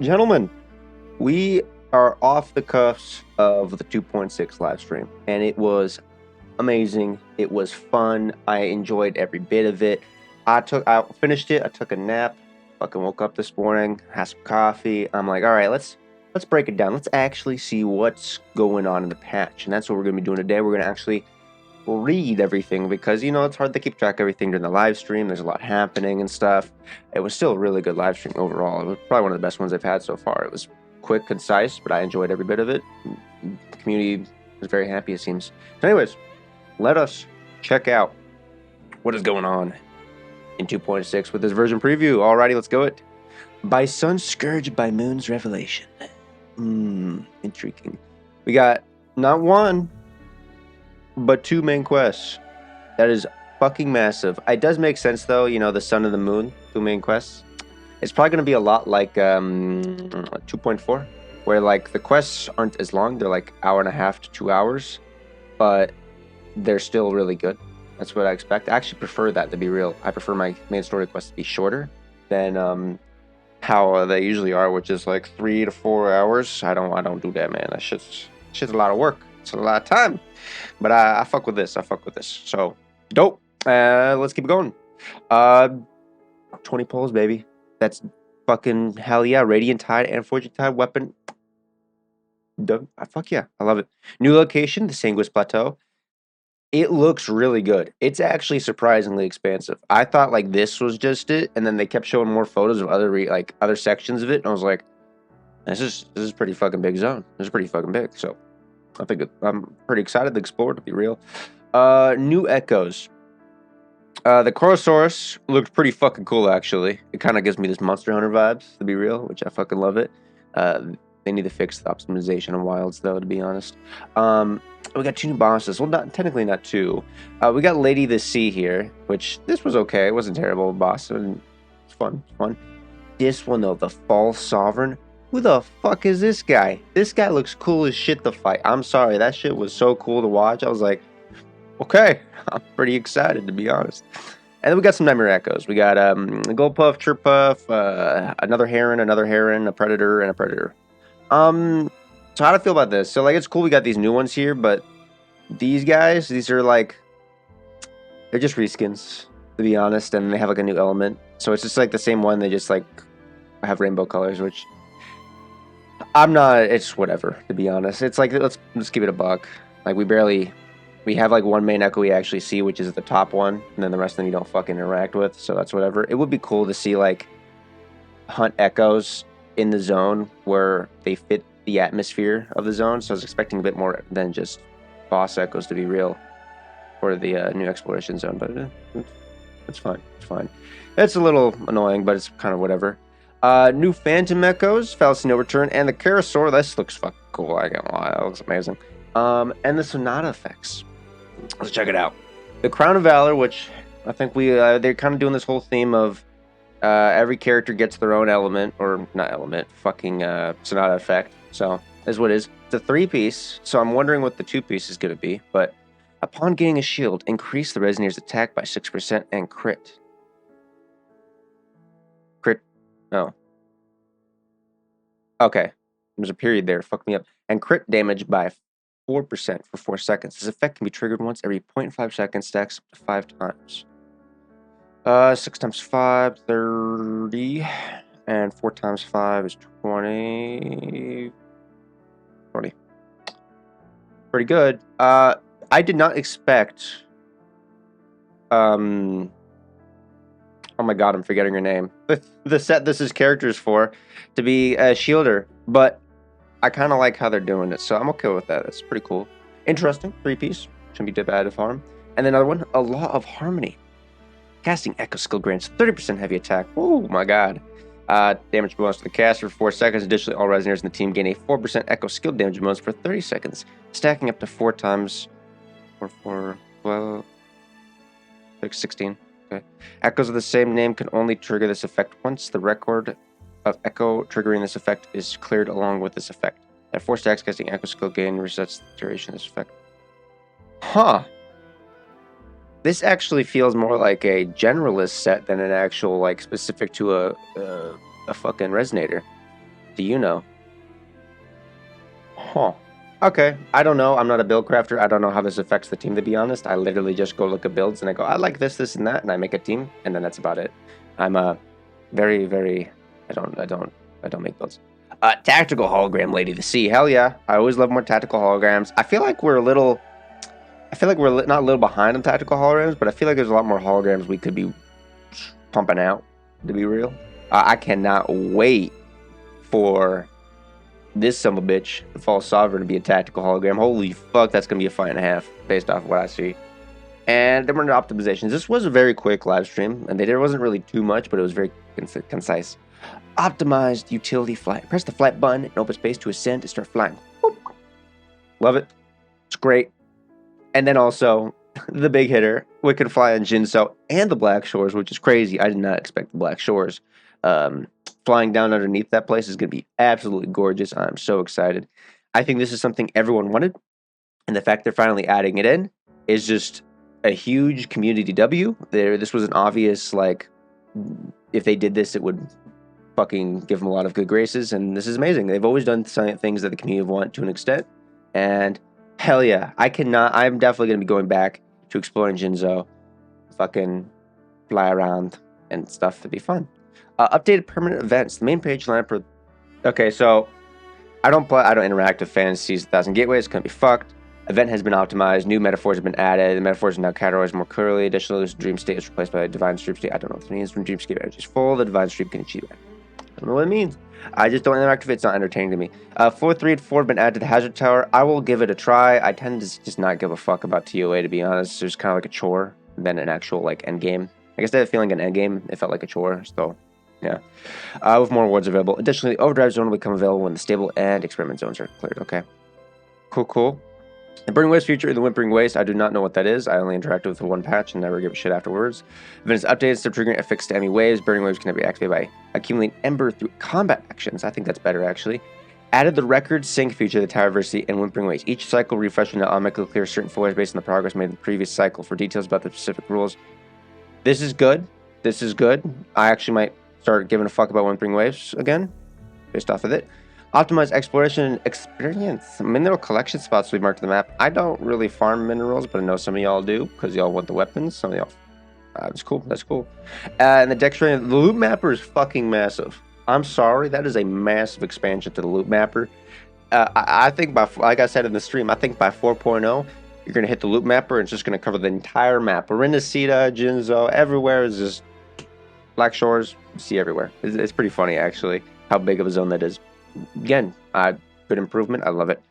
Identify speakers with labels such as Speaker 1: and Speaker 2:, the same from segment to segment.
Speaker 1: Gentlemen, we are off the cuffs of the 2.6 live stream, and it was amazing. It was fun. I enjoyed every bit of it. I finished it. I took a nap. Fucking woke up this morning, had some coffee. I'm like, all right, let's break it down. Let's actually see what's going on in the patch, and that's what we're gonna be doing today. We're gonna actually read everything because it's hard to keep track of everything during the live stream. There's a lot happening and stuff. It was still a really good live stream overall. It was probably one of the best ones I've had so far. It was quick, concise, but I enjoyed every bit of it. The community was very happy, it seems. So anyways, let us check out what is going on in 2.6 with this version preview. Alrighty, let's go it. By Sun's Scourge, by Moon's Revelation. Intriguing. We got not one, but two main quests. That is fucking massive. It does make sense though, the sun and the moon, two main quests. It's probably going to be a lot like 2.4, where like the quests aren't as long. They're like hour and a half to 2 hours, but they're still really good. That's what I expect. I actually prefer that, to be real. I prefer my main story quests to be shorter than how they usually are, which is like 3 to 4 hours. I don't do that, man. That shit's a lot of work. It's a lot of time. But I fuck with this. So dope. Let's keep it going. 20 pulls, baby. That's fucking hell yeah. Radiant Tide and Forging Tide weapon. Fuck yeah. I love it. New location, the Sanguis Plateau. It looks really good. It's actually surprisingly expansive. I thought like this was just it, and then they kept showing more photos of other sections of it, and I was like, this is pretty fucking big zone. This is pretty fucking big. So I'm pretty excited to explore, to be real. New echoes. The Chorosaurus looked pretty fucking cool, actually. It kind of gives me this Monster Hunter vibes, to be real, which I fucking love it. They need to fix the optimization on wilds, though, to be honest. We got two new bosses. Well, technically not two. We got Lady the Sea here, which this was okay. It wasn't terrible, boss. It's fun. This one, though, the False Sovereign. Who the fuck is this guy? This guy looks cool as shit to fight. I'm sorry, that shit was so cool to watch. I was like, okay, I'm pretty excited, to be honest. And then we got some Nightmare Echoes. We got a Gold Puff, Chirp Puff, another Heron, a Predator, and a Predator. So how do I feel about this? So like, it's cool we got these new ones here, but these guys, these are like, they're just reskins, to be honest, and they have like a new element. So it's just like the same one, they just like have rainbow colors, which it's whatever, to be honest. It's like, let's give it a buck. Like we have like one main echo we actually see, which is the top one, and then the rest of them you don't fucking interact with, so that's whatever. It would be cool to see like hunt echoes in the zone where they fit the atmosphere of the zone, so I was expecting a bit more than just boss echoes, to be real, for the new exploration zone, but it's fine. It's a little annoying, but it's kind of whatever. New Phantom Echoes, Fallacy No Return, and the Carosaur. This looks fucking cool, I can't lie, that looks amazing. And the Sonata effects. Let's check it out. The Crown of Valor, which I think they're kind of doing this whole theme of every character gets their own element, or not element, fucking Sonata effect. So, is what it is. It's a 3-piece, so I'm wondering what the 2-piece is going to be. But upon gaining a shield, increase the Resonator's attack by 6% and crit. Oh. Okay. There's a period there. Fuck me up. And crit damage by 4% for 4 seconds. This effect can be triggered once every 0.5 seconds, stacks up to 5 times. 6 times 5, 30. And 4 times 5 is 20. 20. Pretty good. I did not expect... Oh my god, I'm forgetting her name. The set this is characters for to be a shielder, but I kind of like how they're doing it, so I'm okay with that. That's pretty cool. Interesting, 3-piece. Shouldn't be bad to farm. And then another one, a Law of Harmony. Casting Echo skill grants 30% heavy attack. Oh my god. Damage bonus to the caster for 4 seconds. Additionally, all Resonators in the team gain a 4% Echo skill damage bonus for 30 seconds, stacking up to 4 times. 16. Okay. Echoes of the same name can only trigger this effect once. The record of Echo triggering this effect is cleared along with this effect. At 4 stacks, casting Echo skill gain resets the duration of this effect. Huh. This actually feels more like a generalist set than an actual, like, specific to a fucking Resonator. Do you know? Huh. Okay. I don't know. I'm not a build crafter. I don't know how this affects the team, to be honest. I literally just go look at builds and I go, I like this, and that, and I make a team, and then that's about it. I'm very, very. I don't make builds. Tactical hologram, Lady of the Sea. Hell yeah. I always love more tactical holograms. I feel like we're a little. I feel like we're not a little behind on tactical holograms, but I feel like there's a lot more holograms we could be pumping out, to be real. I cannot wait for this son of a bitch, the False Sovereign, to be a tactical hologram. Holy fuck, that's going to be a fight and a half, based off of what I see. And then we're into optimizations. This was a very quick live stream, and there wasn't really too much, but it was very concise. Optimized utility flight. Press the flight button in open space to ascend and start flying. Boop. Love it. It's great. And then also, the big hitter, we can fly on Jinzhou and the Black Shores, which is crazy. I did not expect the Black Shores. Flying down underneath that place is going to be absolutely gorgeous. I'm so excited. I think this is something everyone wanted, and the fact they're finally adding it in is just a huge community W. This was an obvious, like, if they did this, it would fucking give them a lot of good graces, and this is amazing. They've always done things that the community want to an extent, and hell yeah, I'm definitely going to be going back to exploring Jinzhou, fucking fly around and stuff. It'd be fun. Updated permanent events. The main page lineup. Okay, so I don't interact with Fantasies 1000 Gateways. It's gonna be fucked. Event has been optimized. New metaphors have been added. The metaphors are now categorized more clearly. Additionally, this dream state is replaced by a divine stream state. I don't know what it means. When dreamscape energy is full, the divine stream can achieve it. I don't know what it means. I just don't interact with it. It's not entertaining to me. Floor 3 and 4 have been added to the Hazard Tower. I will give it a try. I tend to just not give a fuck about TOA, to be honest. It's kind of like a chore than an actual like end game. I guess I had a feeling an end game, it felt like a chore. So yeah. With more awards available. Additionally, the Overdrive Zone will become available when the stable and experiment zones are cleared. Okay. Cool. The Burning Waste feature in the Whimpering Waste, I do not know what that is. I only interacted with the one patch and never give a shit afterwards. Event is updated, instead of triggering a fixed enemy waves. Burning Waves can be activated by accumulating Ember through combat actions. I think that's better, actually. Added the Record Sync feature to the Tower Diversity and Whimpering Waste. Each cycle refresh will now automatically clear certain floors based on the progress made in the previous cycle. For details about the specific rules, this is good. I actually might start giving a fuck about Whimpering Waves again, based off of it. Optimize exploration and experience. Mineral collection spots we marked on the map. I don't really farm minerals, but I know some of y'all do, because y'all want the weapons. Some of y'all. That's cool. And the Dexterity, the loot mapper is fucking massive. I'm sorry, that is a massive expansion to the loot mapper. I think like I said in the stream, I think by 4.0, you're going to hit the loot mapper, and it's just going to cover the entire map. Arinacida, Jinzhou, everywhere is just Black Shores. You see everywhere. It's pretty funny, actually, how big of a zone that is. Again, good improvement. I love it.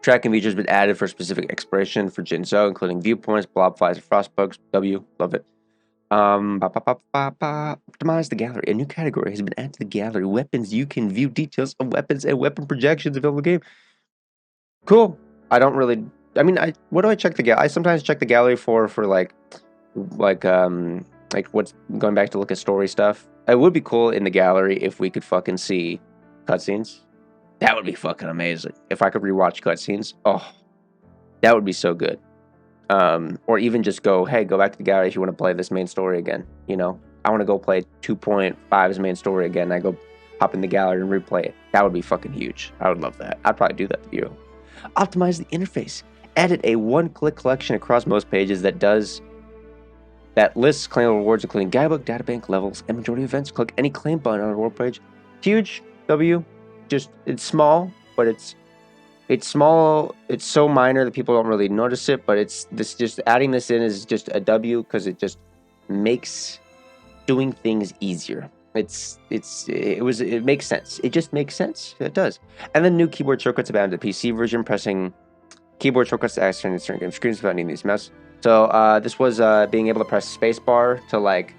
Speaker 1: Tracking features been added for specific exploration for Jinzhou, including viewpoints, blob flies, and frost bugs. Love it. Optimize the gallery. A new category has been added to the gallery. Weapons. You can view details of weapons and weapon projections available in the game. Cool. I don't really. I mean, what do I check the gallery? I sometimes check the gallery for like what's going back to look at story stuff. It would be cool in the gallery if we could fucking see cutscenes. That would be fucking amazing. If I could rewatch cutscenes, oh, that would be so good. Or even just go back to the gallery if you want to play this main story again. You know, I want to go play 2.5's main story again. I go hop in the gallery and replay it. That would be fucking huge. I would love that. I'd probably do that for you. Optimize the interface. Added a one-click collection across most pages that lists claimable rewards, including guidebook, databank, levels, and majority of events. Click any claim button on a reward page. Huge W. Just, it's small, but it's small. It's so minor that people don't really notice it, but just adding this in is just a W because it just makes doing things easier. It makes sense. It just makes sense. It does. And then new keyboard shortcuts about the PC version, pressing keyboard shortcuts to access certain game screens without needing to use mouse. So this was being able to press spacebar to like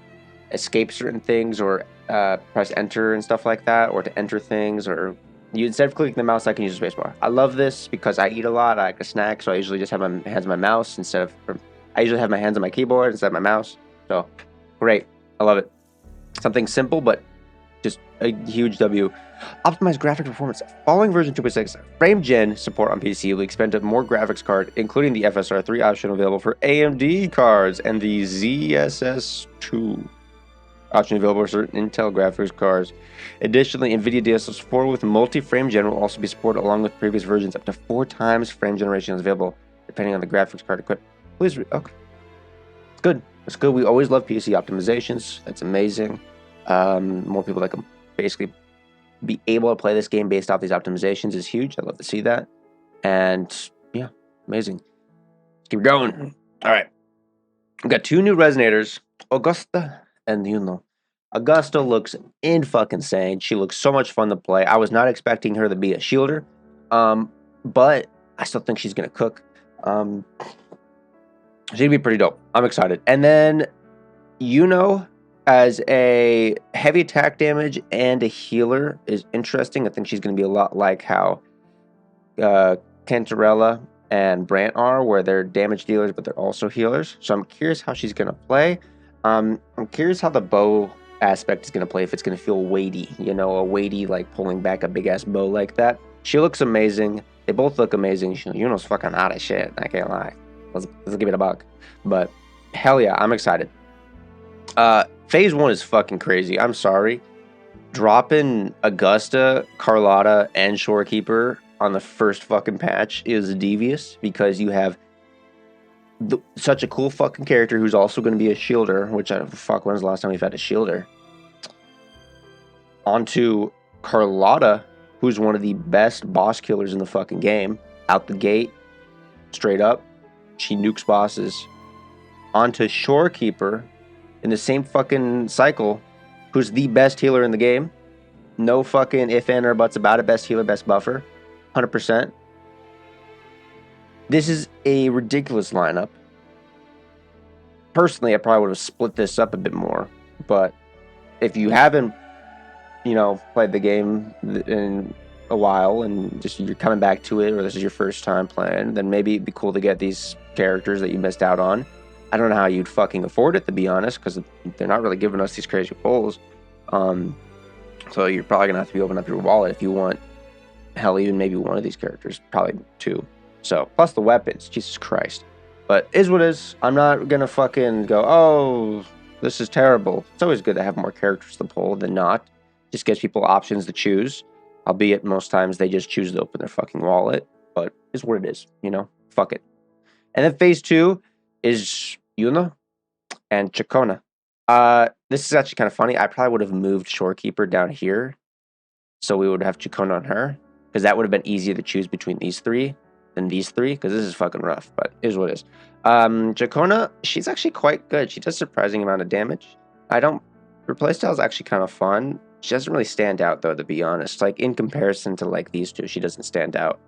Speaker 1: escape certain things, or press enter and stuff like that, or to enter things, or instead of clicking the mouse, I can use the spacebar. I love this because I eat a lot. I like a snack, so I usually just have my hands on my mouse I usually have my hands on my keyboard instead of my mouse. So great, I love it. Something simple, but just a huge W. Optimized graphic performance. Following version 2.6, frame gen support on PC will expand to more graphics card, including the FSR3 option available for AMD cards and the ZSS2. Option available for certain Intel graphics cards. Additionally, NVIDIA DLSS4 with multi-frame gen will also be supported along with previous versions. Up to 4 times frame generation is available, depending on the graphics card equipped. Please, okay. It's good. It's good. We always love PC optimizations. That's amazing. More people that can basically be able to play this game based off these optimizations is huge. I love to see that. And yeah, amazing. Let's keep going. All right. We've got 2 new resonators, Augusta and Yuno. Augusta looks in fucking insane. She looks so much fun to play. I was not expecting her to be a shielder, but I still think she's gonna cook. She's gonna be pretty dope. I'm excited. And then Yuno as a heavy attack damage and a healer is interesting. I think she's gonna be a lot like how Cantarella and Brant are, where they're damage dealers, but they're also healers. So I'm curious how she's going to play. I'm curious how the bow aspect is going to play, if it's going to feel weighty, a weighty, like pulling back a big ass bow like that. She looks amazing. They both look amazing. Yuno's fucking hot as shit. I can't lie. Let's give it a buck. But hell yeah, I'm excited. Phase 1 is fucking crazy. I'm sorry. Dropping Augusta, Carlotta, and Shorekeeper on the first fucking patch is devious, because you have such a cool fucking character who's also going to be a shielder, which when's the last time we've had a shielder? Onto Carlotta, who's one of the best boss killers in the fucking game. Out the gate, straight up, she nukes bosses. Onto Shorekeeper in the same fucking cycle, who's the best healer in the game. No fucking if, and, or buts about it. Best healer, best buffer. 100%. This is a ridiculous lineup. Personally, I probably would have split this up a bit more. But if you haven't, played the game in a while and just you're coming back to it, or this is your first time playing, then maybe it'd be cool to get these characters that you missed out on. I don't know how you'd fucking afford it, to be honest, because they're not really giving us these crazy pulls. So you're probably gonna have to be opening up your wallet if you want, hell, even maybe one of these characters, probably 2. So plus the weapons, Jesus Christ. But is what is. I'm not gonna fucking go, oh, this is terrible. It's always good to have more characters to pull than not. Just gives people options to choose. Albeit most times they just choose to open their fucking wallet. But is what it is, Fuck it. And then phase 2 is Yuna and Chacona. This is actually kind of funny. I probably would have moved Shorekeeper down here, so we would have Chacona on her, because that would have been easier to choose between these 3 than these 3, because this is fucking rough, but it is what it is. Chacona, she's actually quite good. She does a surprising amount of damage. Her playstyle is actually kind of fun. She doesn't really stand out, though, to be honest. Like, in comparison to, like, these 2, she doesn't stand out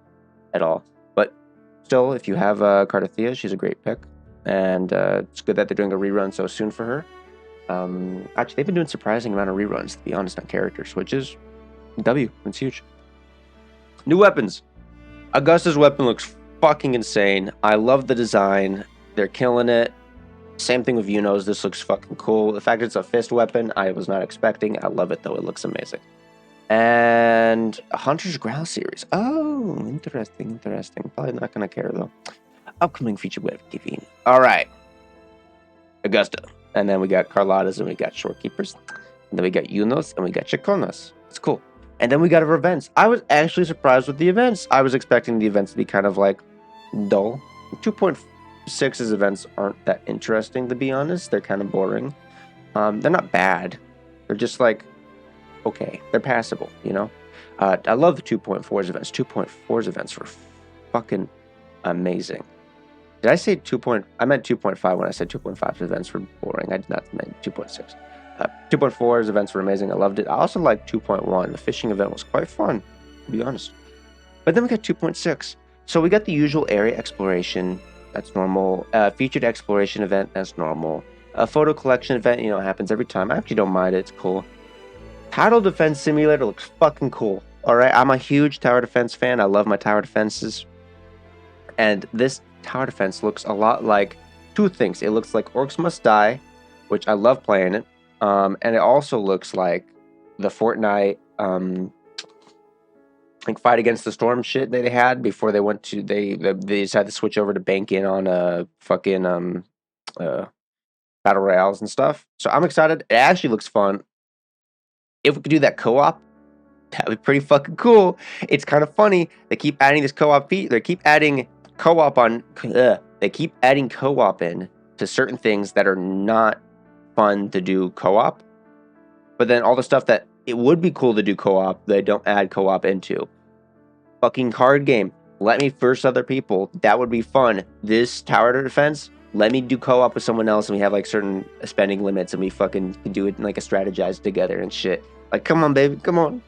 Speaker 1: at all. But still, if you have Cardathea, she's a great pick. And it's good that they're doing a rerun so soon for her. Actually, they've been doing a surprising amount of reruns, to be honest, on characters, which is W. It's huge. New weapons. Augusta's weapon looks fucking insane. I love the design. They're killing it. Same thing with Yuno's. This looks fucking cool. The fact it's a fist weapon, I was not expecting. I love it, though. It looks amazing. And a Hunter's Growl series. Oh, interesting. Probably not going to care, though. Upcoming feature web giving. All right. Augusta. And then we got Carlotta's, and we got Shorekeepers. And then we got Yunos, and we got Chaconas. It's cool. And then we got our events. I was actually surprised with the events. I was expecting the events to be kind of like dull. 2.6's events aren't that interesting, to be honest. They're kind of boring. They're not bad. They're just like, okay. They're passable, I love the 2.4's events. 2.4's events were fucking amazing. Did I say I meant 2.5 when I said 2.5's events were boring. I did not mean 2.6. 2.4's events were amazing. I loved it. I also liked 2.1. The fishing event was quite fun, to be honest. But then we got 2.6. So we got the usual area exploration. That's normal. Featured exploration event. That's normal. A photo collection event, happens every time. I actually don't mind it. It's cool. Title defense simulator looks fucking cool. All right, I'm a huge tower defense fan. I love my tower defenses. And this tower defense looks a lot like 2 things. It looks like Orcs Must Die, which I love playing it. And it also looks like the Fortnite Fight Against the Storm shit that they had before they went to they decided to switch over to bank in on fucking battle royales and stuff. So I'm excited. It actually looks fun. If we could do that co-op, that'd be pretty fucking cool. It's kind of funny. They keep adding this co-op They keep adding co-op on. They keep adding co-op in to certain things that are not fun to do co-op. But then all the stuff that it would be cool to do co-op, they don't add co-op into. Fucking card game. Let me first other people. That would be fun. This tower defense, let me do co-op with someone else and we have like certain spending limits and we fucking can do it in like a strategize together and shit. Like, come on, baby. Come on.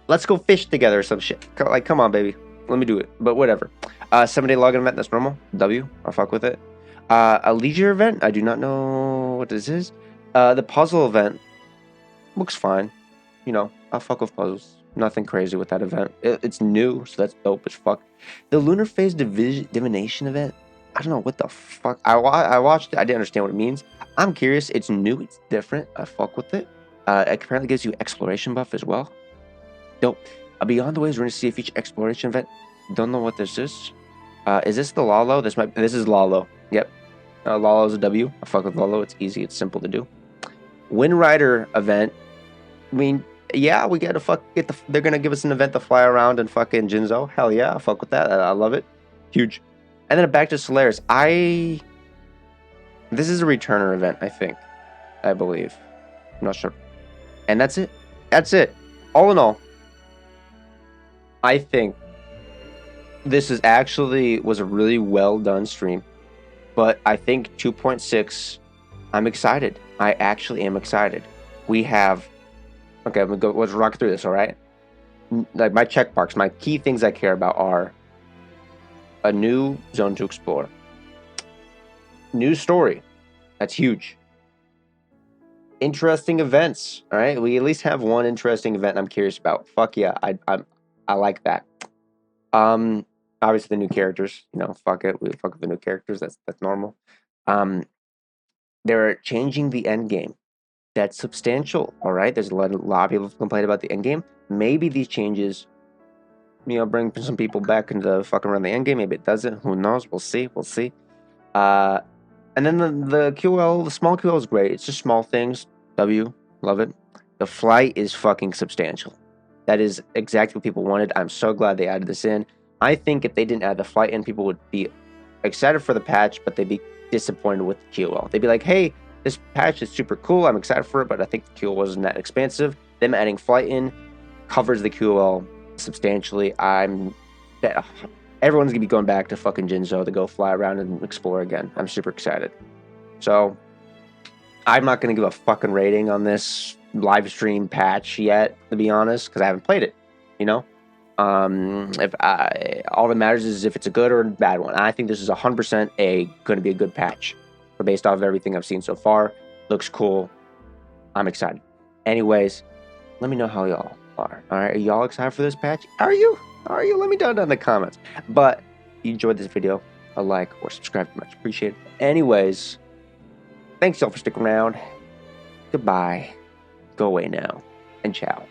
Speaker 1: Let's go fish together or some shit. Like, come on, baby. Let me do it. But whatever. 7-day login event, that's normal. W. I'll fuck with it. A leisure event. I do not know what this is. The puzzle event looks fine. You know, I'll fuck with puzzles. Nothing crazy with that event. It's new, so that's dope as fuck. The lunar phase divination event. I don't know what the fuck. I watched it. I didn't understand what it means. I'm curious. It's new. It's different. I fuck with it. It apparently gives you exploration buff as well. Dope. Beyond the waves, we're going to see a future exploration event. Don't know what this is. Is this the Lalo? This is Lalo. Yep. Lalo's a W. I fuck with Lalo. It's easy. It's simple to do. Wind Rider event. I mean, yeah, we gotta they're gonna give us an event to fly around in fucking Jinzo. Hell yeah, I fuck with that. I love it. Huge. And then back to Solaris. This is a returner event, I believe. I'm not sure. And that's it. That's it. All in all, I think this was a really well done stream. But I think 2.6, I'm excited. I actually am excited. We have, okay, let's rock through this, all right? Like my check marks, my key things I care about are a new zone to explore. New story. That's huge. Interesting events, all right? We at least have one interesting event I'm curious about. Fuck yeah, I like that. Obviously the new characters, you know, fuck it. We fuck with the new characters. That's normal. They're changing the end game. That's substantial, all right? There's a lot of people complain about the end game. Maybe these changes, you know, bring some people back into fucking around the end game. Maybe it doesn't. Who knows? We'll see. And then the QL, the small QL is great. It's just small things. W, love it. The flight is fucking substantial. That is exactly what people wanted. I'm so glad they added this in. I think if they didn't add the flight in, people would be excited for the patch, but they'd be disappointed with the QL. They'd be like, hey, this patch is super cool. I'm excited for it, but I think the QL wasn't that expansive. Them adding flight in covers the QL substantially. Everyone's gonna be going back to fucking Jinzo to go fly around and explore again. I'm super excited. So I'm not gonna give a fucking rating on this live stream patch yet, to be honest, because I haven't played it. You know, all that matters is if it's a good or a bad one. I think this is 100% going to be a good patch, but based off of everything I've seen so far, looks cool. I'm excited. Anyways, let me know how y'all are. All right, are y'all excited for this patch? Are you? Let me know down in the comments. But if you enjoyed this video, a like or subscribe, much appreciated. Anyways, thanks y'all for sticking around. Goodbye. Go away now, and ciao.